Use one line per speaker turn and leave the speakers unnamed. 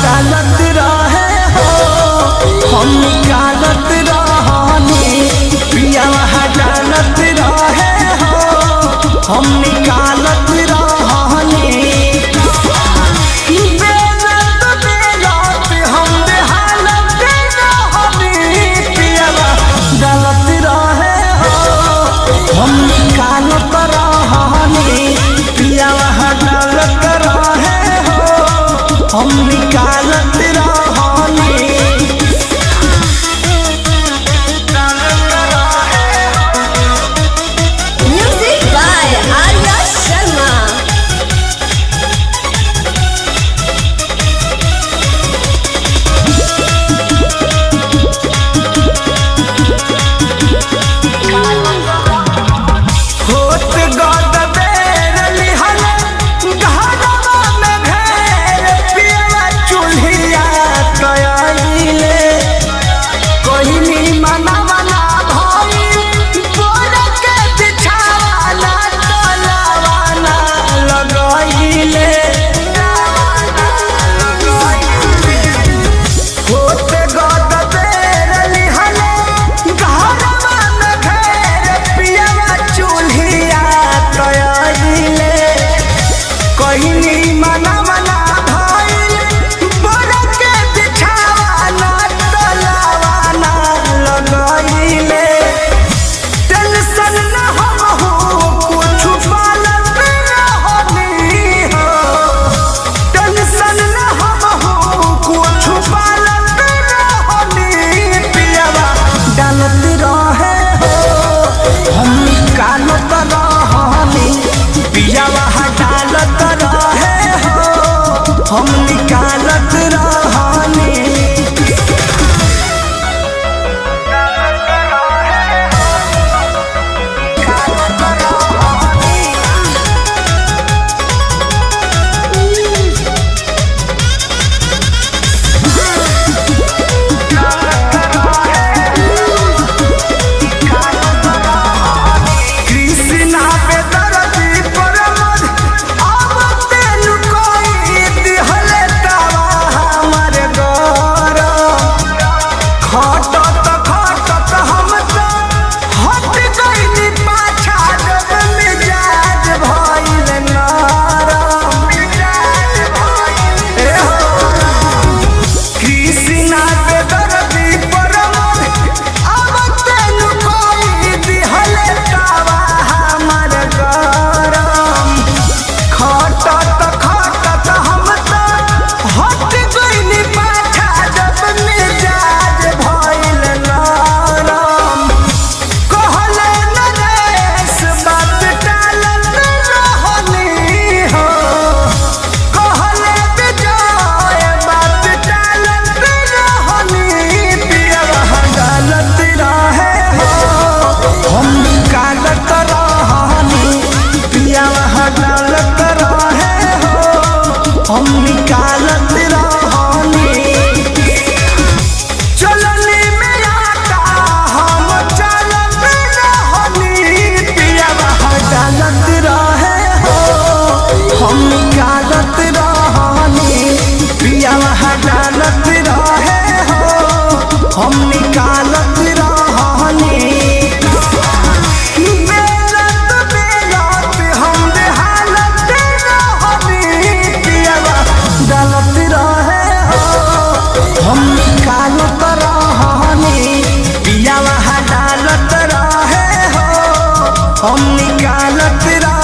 डालत रहे हो हम निकालत रहनी पियावा डालत रहे हो हम निकालत रहनी बेलत बेलत हम बेहालत रहनी पियावा डालत रहे हो हम निकालत रहनी पियावा डालत रहे हो हम निकालत रहनी।
Music by Arya Sharma.
होत गद बेर लिहल घरवा में घेर पियवा चूल्हिया तयाइले कोहिनी मनवला भई बोर के बिछावाला तलावाला लगाइले होत गद बेर लिहल घरवा में घेर पियवा चूल्हिया तयाइले कोहिनी मनवला भई बोर के बिछावाला तलावाला लगाइले टेंशन न हो कुछ पालत रहनी हो टेंशन न हो कुछ पालत रहनी पियावा डालत रहे हो हम निकालत रहनी पियावा डालत रहे हो हम निकालत रहनी। कृष्णा पे दर्दी पर मध अब तेनु कोई दिहले तवा हमर घर खटत खटत हम तो हट गइनी पाछा जब मिजाज भइल नरम ए हो कृष्णा पे दर्दी पर मध अब तेनु कोई दिहले तवा हमर गरम खटत खटत हम तो हट गइनी पाछा जब मिजाज भइल नरम कहले नरेश बात टालत रहनी हो कहले विजय बात टालत रहनी पियवा डालत रहे हो हम निकालत रहनी पियावा डालत रहे हो हम निकालत रहनी चलनी में आटा हम चलत रहनी पियावा डालत रहे हो हम निकालत रहनी पियावा डालत रहे हो हम निकालत रहनी बेलत बेलत हम बेहालत रहनी पियवा डालत रहे हो हम निकालत रहनी पियवा डालत रहे हो हम निकालत रहनी।